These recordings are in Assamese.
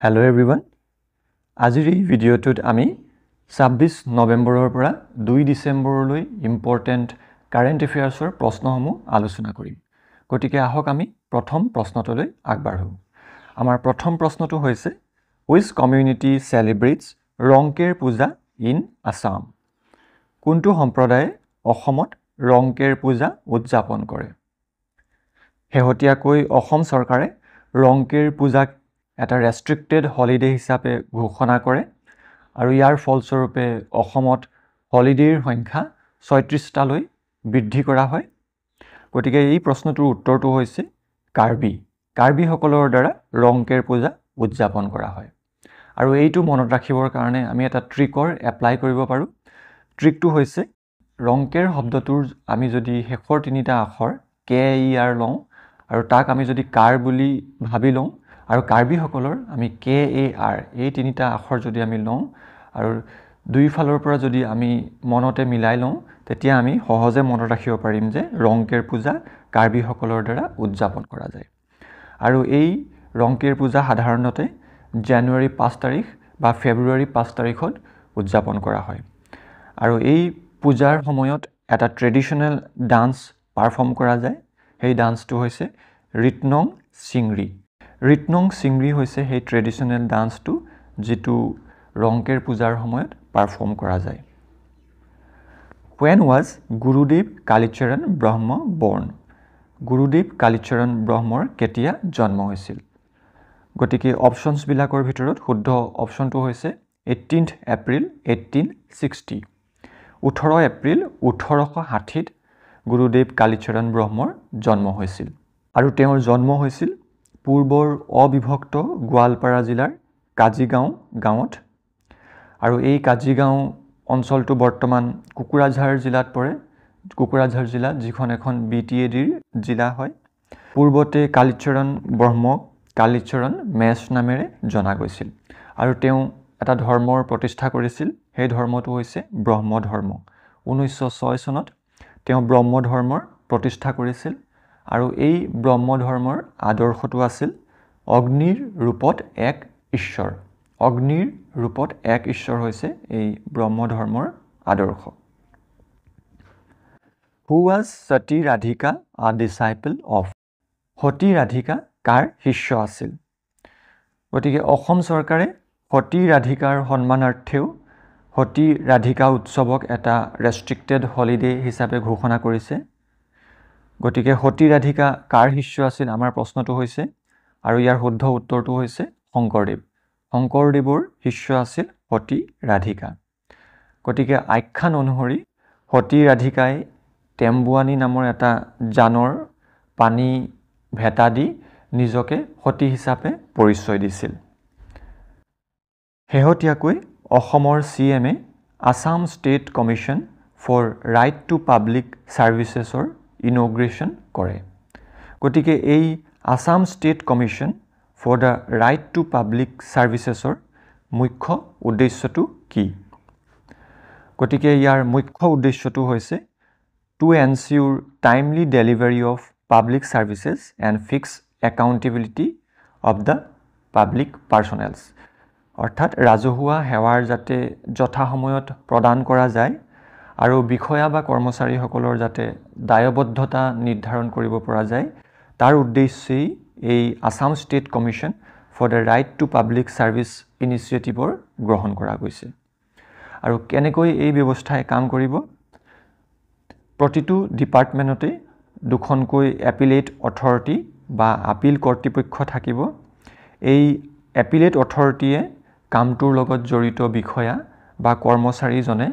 Hello everyone. আজিৰ এই ভিডিঅ'টোত আমি 26 নৱেম্বৰৰ পৰা 2 ডিচেম্বৰলৈ ইম্পৰ্টেন্ট কাৰেন্ট এফেয়াৰ্ছৰ প্ৰশ্নসমূহ আলোচনা কৰিম। গতিকে আহক আমি প্ৰথম প্ৰশ্নটোলৈ আগবাঢ়ো। আমাৰ প্ৰথম প্ৰশ্নটো হৈছে Which community celebrates ৰংকেৰ পূজা in Assam? কোনটো সম্প্ৰদায়ে অসমত ৰংকেৰ পূজা উদযাপন কৰে? শেহতীয়াকৈ অসম চৰকাৰে ৰংকেৰ পূজাক এটা ৰেষ্ট্ৰিক্টেড হলিডে হিচাপে ঘোষণা কৰে আৰু ইয়াৰ ফলস্বৰূপে অসমত হলিডেৰ সংখ্যা 36টালৈ বৃদ্ধি কৰা হয়। গতিকে এই প্ৰশ্নটোৰ উত্তৰটো হৈছে কাৰ্বি সকলৰ দ্বাৰা ৰংকেৰ পূজা উদযাপন কৰা হয়। আৰু এইটো মনত ৰাখিবৰ কাৰণে আমি এটা ট্ৰিকৰ এপ্লাই কৰিব পাৰো। ট্ৰিকটো হৈছে ৰংকেৰ শব্দটোৰ আমি যদি শেষৰ তিনিটা আখৰ কে ই আৰ লওঁ আৰু তাক আমি যদি কাৰ বুলি ভাবি লওঁ আৰু কাৰ্বি সকলৰ আমি কে এ আৰ এই তিনিটা আখৰ যদি আমি লওঁ আৰু দুই ফালৰ পৰা যদি আমি মনতে মিলাই লওঁ তেতিয়া আমি সহজে মনত ৰাখিব পাৰিম যে ৰংকেৰ পূজা কাৰ্বি সকলৰ দ্বাৰা উদযাপন কৰা যায়। আৰু এই ৰংকেৰ পূজা সাধাৰণতে জানুৱাৰী 5 তাৰিখ বা ফেব্ৰুৱাৰী 5 তাৰিখত উদযাপন কৰা হয়। আৰু এই পূজাৰ সময়ত এটা ট্ৰেডিশনেল ডান্স পাৰফৰ্ম কৰা যায়। সেই ডান্সটো হৈছে ৰিটনং চিংৰি হৈছে সেই ট্ৰেডিশনেল ডান্সটো যেটো ৰংকেৰ পূজাৰ সময়ত পাৰফৰ্ম কৰা যায়। When was Gurudev Kalicharan Brahma born? Gurudev Kalicharan Brahmar কেতিয়া জন্ম হৈছিল? গতিকে অপশনছ বিলাকৰ ভিতৰত শুদ্ধ অপশনটো হৈছে 18th এপ্ৰিল 1860। 18 এপ্ৰিল 1860ত গুৰুদেৱ কালিচৰণ ব্ৰহ্মৰ জন্ম হৈছিল। আৰু তেওঁৰ জন্ম হৈছিল পূৰ্বৰ অবিভক্ত গোৱালপাৰা জিলাৰ কাজিগাঁও গাঁৱত। আৰু এই কাজিগাঁও অঞ্চলটো বৰ্তমান কুকুৰাঝাৰ জিলাত পৰে। কুকুৰাঝাৰ জিলা যিখন এখন বিটিএডিৰ জিলা হয়। পূৰ্বতে কালিচৰণ ব্ৰহ্মক কালিচৰণ মেছ নামেৰে জনা গৈছিল। আৰু তেওঁ এটা ধৰ্মৰ প্ৰতিষ্ঠা কৰিছিল। সেই ধৰ্মটো হৈছে ব্ৰহ্ম ধৰ্ম। 1906 চনত তেওঁ ব্ৰহ্ম ধৰ্মৰ প্ৰতিষ্ঠা কৰিছিল। আৰু এই ব্ৰহ্ম ধৰ্মৰ আদৰ্শটো আছিল অগ্নিৰ ৰূপত এক ঈশ্বৰ। অগ্নিৰ ৰূপত এক ঈশ্বৰ হৈছে এই ব্ৰহ্ম ধৰ্মৰ আদৰ্শ। Who was Sati Radhika a disciple of? সতী ৰাধিকা কাৰ শিষ্য আছিল? গতিকে অসম চৰকাৰে সতী ৰাধিকাৰ সন্মানাৰ্থেও সতী ৰাধিকা উৎসৱক এটা ৰেষ্ট্ৰিক্টেড হলিডে হিচাপে ঘোষণা কৰিছে। গতিকে সতী ৰাধিকা কাৰ শিষ্য আছিল আমাৰ প্ৰশ্নটো হৈছে আৰু ইয়াৰ শুদ্ধ উত্তৰটো হৈছে শংকৰদেৱ। শংকৰদেৱৰ শিষ্য আছিল সতী ৰাধিকা। গতিকে আখ্যান অনুসৰি সতী ৰাধিকাই টেম্বুৱানী নামৰ এটা জানৰ পানী ভেটা দি নিজকে সতী হিচাপে পৰিচয় দিছিল। শেহতীয়াকৈ অসমৰ CMে Assam state commission for right to public ছাৰ্ভিচেছৰ ইনগ্ৰেশ্যন কৰে। গতিকে এই Assam state commission for the right to public ছাৰ্ভিচেছৰ মুখ্য উদ্দেশ্যটো কি? গতিকে ইয়াৰ মুখ্য উদ্দেশ্যটো হৈছে to ensure timely delivery of public services and fix accountability of the public personnels. অৰ্থাৎ ৰাজহুৱা সেৱাৰ যাতে যথাসময়ত প্ৰদান কৰা যায় আৰু বিষয়া বা কৰ্মচাৰীসকলৰ যাতে দায়বদ্ধতা নিৰ্ধাৰণ কৰিব পৰা যায় তাৰ উদ্দেশ্যেই এই Assam state commission for the right to public service ইনিচিয়েটিভৰ গ্ৰহণ কৰা গৈছে। আৰু কেনেকৈ এই ব্যৱস্থাই কাম কৰিব? প্ৰতিটো ডিপাৰ্টমেণ্টতে দুখনকৈ এপিলেট অথৰিটি বা আপিল কৰ্তৃপক্ষ থাকিব। এই এপিলেট অথৰিটিয়ে কামটোৰ লগত জড়িত বিষয়া বা কৰ্মচাৰীজনে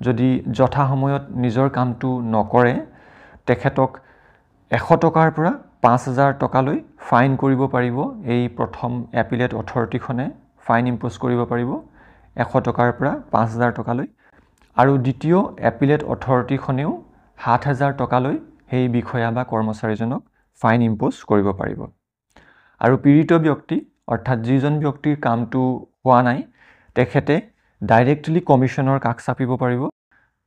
যদি যথাসময়ত নিজৰ কামটো নকৰে তেখেতক 100 টকাৰ পৰা 5000 টকালৈ ফাইন কৰিব পাৰিব। এই প্ৰথম এপিলেট অথৰিটিখনে ফাইন ইম্প'জ কৰিব পাৰিব 100 টকাৰ পৰা 5000 টকালৈ। আৰু দ্বিতীয় এপিলেট অথৰিটিখনেও 7000 টকালৈ সেই বিষয়া বা কৰ্মচাৰীজনক ফাইন ইম্প'জ কৰিব পাৰিব। আৰু পীড়িত ব্যক্তি অৰ্থাৎ যিজন ব্যক্তিৰ কামটো হোৱা নাই তেখেতে ডাইৰেক্টলি কমিশ্যনৰ কাষ চাপিব পাৰিব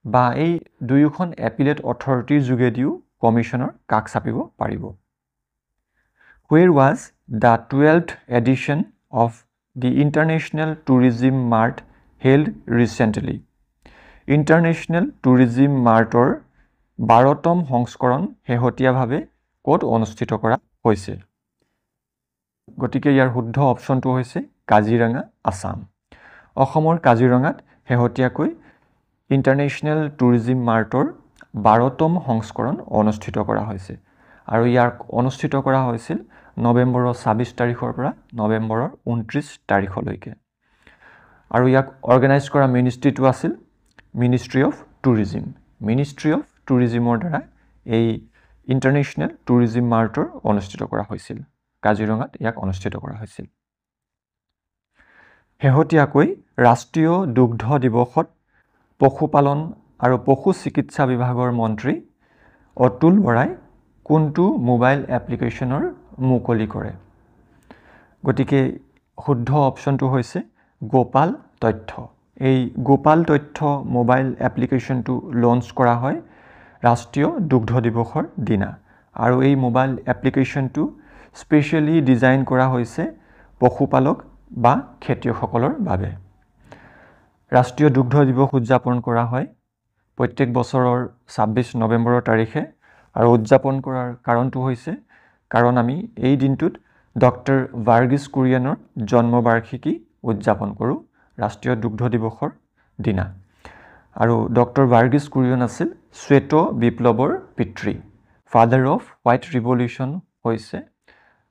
বা এই দুয়োখন এপিলেট অথৰিটিৰ যোগেদিও কমিশ্যনৰ কাষ চাপিব পাৰিব। Where was the 12th edition of the International Tourism Mart held recently. International Tourism Martor 12তম সংস্কৰণ শেহতীয়াভাৱে ক'ত অনুষ্ঠিত কৰা হৈছে? গতিকে ইয়াৰ শুদ্ধ অপশ্যনটো হৈছে কাজিৰঙা, আসাম। অসমৰ কাজিৰঙাত শেহতীয়াকৈ ইণ্টাৰনেশ্যনেল টুৰিজিম মাৰ্টৰ 12তম সংস্কৰণ অনুষ্ঠিত কৰা হৈছে আৰু ইয়াক অনুষ্ঠিত কৰা হৈছিল নৱেম্বৰৰ 26 তাৰিখৰ পৰা নৱেম্বৰৰ 29 তাৰিখলৈকে। আৰু ইয়াক অৰ্গেনাইজ কৰা মিনিষ্ট্ৰীটো আছিল ministry of tourism. Ministry of টুৰিজিমৰ দ্বাৰা এই ইণ্টাৰনেশ্যনেল টুৰিজিম মাৰ্টৰ অনুষ্ঠিত কৰা হৈছিল। কাজিৰঙাত ইয়াক অনুষ্ঠিত কৰা হৈছিল। শেহতীয়াকৈ ৰাষ্ট্ৰীয় দুগ্ধ দিৱসত পশুপালন আৰু পশু চিকিৎসা বিভাগৰ মন্ত্ৰী অতুল বৰাই কোনটো মোবাইল এপ্লিকেশ্যনৰ মুকলি কৰে? গতিকে শুদ্ধ অপশ্যনটো হৈছে গোপাল তথ্য। এই গোপাল তথ্য মোবাইল এপ্লিকেশ্যনটো লঞ্চ কৰা হয় ৰাষ্ট্ৰীয় দুগ্ধ দিৱসৰ দিনা আৰু এই মোবাইল এপ্লিকেশ্যনটো স্পেচিয়েলি ডিজাইন কৰা হৈছে পশুপালক বা খেতিয়কসকলৰ বাবে। ৰাষ্ট্ৰীয় দুগ্ধ দিৱস উদযাপন কৰা হয় প্ৰত্যেক বছৰৰ 26 নৱেম্বৰৰ তাৰিখে আৰু উদযাপন কৰাৰ কাৰণটো হৈছে কাৰণ আমি এই দিনটোত ডক্টৰ ভাৰ্গিছ কুৰিয়েনৰ জন্মবাৰ্ষিকী উদযাপন কৰোঁ ৰাষ্ট্ৰীয় দুগ্ধ দিৱসৰ দিনা। আৰু ডক্টৰ ভাৰ্গিছ কুৰিয়েন আছিল শ্বেত বিপ্লৱৰ পিতৃ। ফাদাৰ অফ হোৱাইট ৰিভলিউশ্যন হৈছে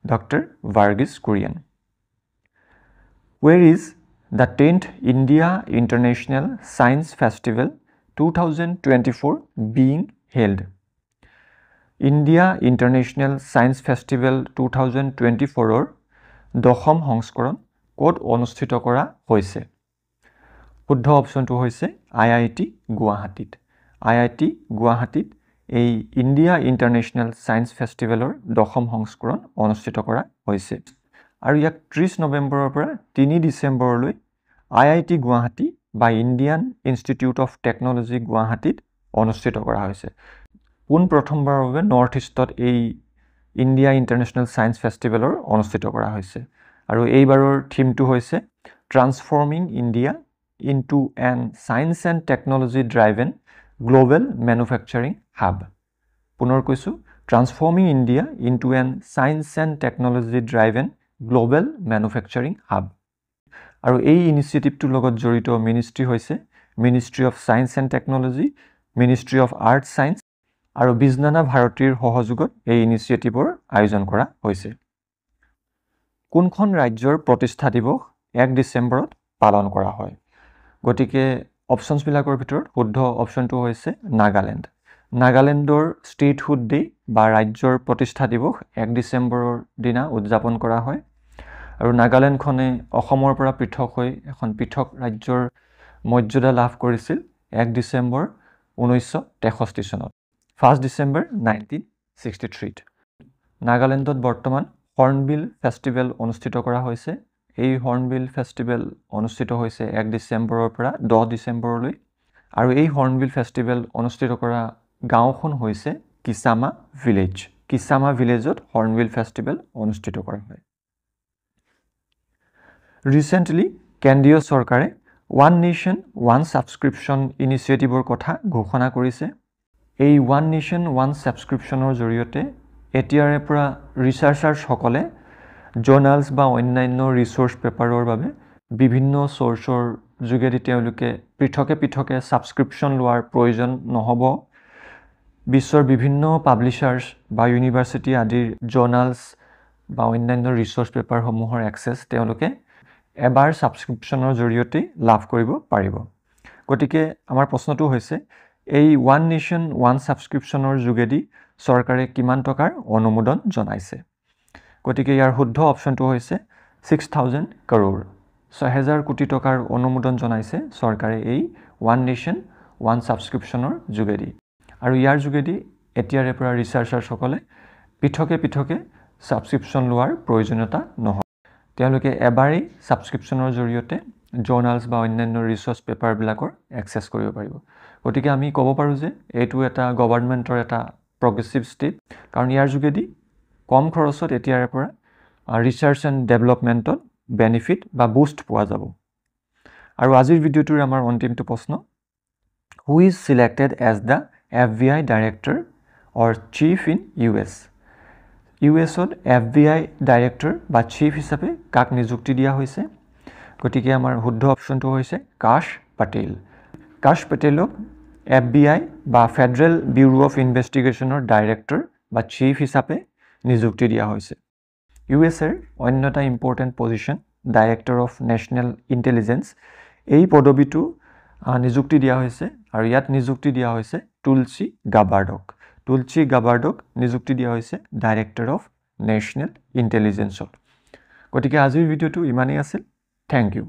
doctor Varghese Kurien. Where is the 10th India International Science Festival 2024 being held? India International Science Festival 2024 দশম সংস্কৰণ ক'ত অনুষ্ঠিত কৰা হৈছে? শুদ্ধ অপশ্যনটো হৈছে IIT গুৱাহাটীত। IIT গুৱাহাটীত এই ইণ্ডিয়া ইণ্টাৰনেশ্যনেল ছায়েন্স ফেষ্টিভেলৰ দশম সংস্কৰণ অনুষ্ঠিত কৰা হৈছে আৰু ইয়াক 30 নৱেম্বৰৰ পৰা 3 ডিচেম্বৰলৈ IIT গুৱাহাটী বা ইণ্ডিয়ান ইনষ্টিটিউট অফ টেকন'লজি গুৱাহাটীত অনুষ্ঠিত কৰা হৈছে। পোনপ্ৰথমবাৰৰ বাবে নৰ্থ ইষ্টত এই ইণ্ডিয়া ইণ্টাৰনেশ্যনেল ছায়েন্স ফেষ্টিভেলৰ অনুষ্ঠিত কৰা হৈছে আৰু এইবাৰৰ থিমটো হৈছে transforming India into N science and technology driven global manufacturing hub. পুনৰ কৈছোঁ, transforming India into N science and technology driven global manufacturing hub. আৰু এই ইনিচিয়েটিভটোৰ লগত জড়িত মিনিষ্ট্ৰী হৈছে ministry of science and technology, ministry of art science আৰু বিজ্ঞানা ভাৰতীৰ সহযোগত এই ইনিচিয়েটিভৰ আয়োজন কৰা হৈছে। কোনখন ৰাজ্যৰ প্ৰতিষ্ঠা দিৱস 1 ডিচেম্বৰত পালন কৰা হয়? গতিকে অপশ্যনছবিলাকৰ ভিতৰত শুদ্ধ অপশ্যনটো হৈছে নাগালেণ্ড। নাগালেণ্ডৰ ষ্টেটহুড ডে বা ৰাজ্যৰ প্ৰতিষ্ঠা দিৱস 1 ডিচেম্বৰৰ দিনা উদযাপন কৰা হয় আৰু নাগালেণ্ডখনে অসমৰ পৰা পৃথক হৈ এখন পৃথক ৰাজ্যৰ মৰ্যাদা লাভ কৰিছিল 1 ডিচেম্বৰ 1963 চনত, 1 ডিচেম্বৰ 1963। নাগালেণ্ডত বৰ্তমান হৰ্ণবিল ফেষ্টিভেল অনুষ্ঠিত কৰা হৈছে। এই হৰ্ণবিল ফেষ্টিভেল অনুষ্ঠিত হৈছে 1 ডিচেম্বৰৰ পৰা 10 ডিচেম্বৰলৈ আৰু এই হৰ্ণবিল ফেষ্টিভেল অনুষ্ঠিত কৰা গাঁওখন হৈছে কিছামা ভিলেজ। কিছামা ভিলেজত হৰ্ণবিল ফেষ্টিভেল অনুষ্ঠিত কৰা হয়। ৰিচেণ্টলি কেন্দ্ৰীয় চৰকাৰে ওৱান নেশ্যন ওৱান ছাবস্ক্ৰিপশ্যন ইনিচিয়েটিভৰ কথা ঘোষণা কৰিছে। এই ওৱান নেশ্যন ওৱান ছাবস্ক্ৰিপশ্যনৰ জৰিয়তে এতিয়াৰে পৰা ৰিচাৰ্চাৰ্ছসকলে জাৰ্নেলছ বা অন্যান্য ৰিচ'ৰ্চ পেপাৰৰ বাবে বিভিন্ন চ'ৰ্চৰ যোগেদি তেওঁলোকে পৃথকে পৃথকে ছাবস্ক্ৰিপশ্যন লোৱাৰ প্ৰয়োজন নহ'ব। বিশ্বৰ বিভিন্ন পাব্লিশ্বাৰ্ছ বা ইউনিভাৰ্চিটি আদিৰ জাৰ্নেলছ বা অন্যান্য ৰিচ'ৰ্চ পেপাৰসমূহৰ এক্সেছ তেওঁলোকে এবাৰ ছাবস্ক্ৰিপশ্যনৰ জৰিয়তে লাভ কৰিব পাৰিব। গতিকে আমাৰ প্ৰশ্নটো হৈছে এই ওৱান নেশ্যন ওৱান ছাবস্ক্ৰিপশ্যনৰ যোগেদি চৰকাৰে কিমান টকাৰ অনুমোদন জনাইছে? গতিকে ইয়াৰ শুদ্ধ অপশ্যনটো হৈছে 6,000 crore। 6,000 কোটি টকাৰ অনুমোদন জনাইছে চৰকাৰে এই ওৱান নেশ্যন ওৱান ছাবস্ক্ৰিপশ্যনৰ যোগেদি আৰু ইয়াৰ যোগেদি এতিয়াৰে পৰা ৰিচাৰ্চাৰ্ছসকলে পৃথকে পৃথকে ছাবস্ক্ৰিপশ্যন লোৱাৰ প্ৰয়োজনীয়তা নহয়। তেওঁলোকে এবাৰেই ছাবস্ক্ৰিপশ্যনৰ জৰিয়তে জাৰ্নেলছ বা অন্যান্য ৰিচ'ৰ্চ পেপাৰবিলাকৰ এক্সেছ কৰিব পাৰিব। গতিকে আমি ক'ব পাৰোঁ যে এইটো এটা গভৰ্ণমেণ্টৰ এটা প্ৰগ্ৰেছিভ ষ্টেপ, কাৰণ ইয়াৰ যোগেদি কম খৰচত এতিয়াৰে পৰা ৰিচাৰ্চ এণ্ড ডেভেলপমেণ্টত বেনিফিট বা বুষ্ট পোৱা যাব আৰু আজিৰ ভিডিঅ'টোৰ আমাৰ অন্তিমটো প্ৰশ্ন who is selected as the FBI director or chief in US ইউএছত FBI ডাইৰেক্টৰ বা চিফ হিচাপে কাক নিযুক্তি দিয়া হৈছে গতিকে আমাৰ শুদ্ধ অপশ্যনটো হৈছে কাশ পাটেল কাশ পেটেলক FBI বা ফেডাৰেল ব্যুৰো অফ ইনভেষ্টিগেশ্যনৰ ডাইৰেক্টৰ বা চিফ হিচাপে নিযুক্তি দিয়া হৈছে ইউএছৰ অন্য এটা important position director of national intelligence এই পদবীটো নিযুক্তি দিয়া হৈছে আৰু ইয়াত নিযুক্তি দিয়া হৈছে তুলসী গাবাৰ্ডক নিযুক্তি দিয়া হৈছে ডাইৰেক্টৰ অফ নেশ্যনেল ইণ্টেলিজেন্সত গতিকে আজিৰ ভিডিঅ'টো ইমানেই আছিল থেংক ইউ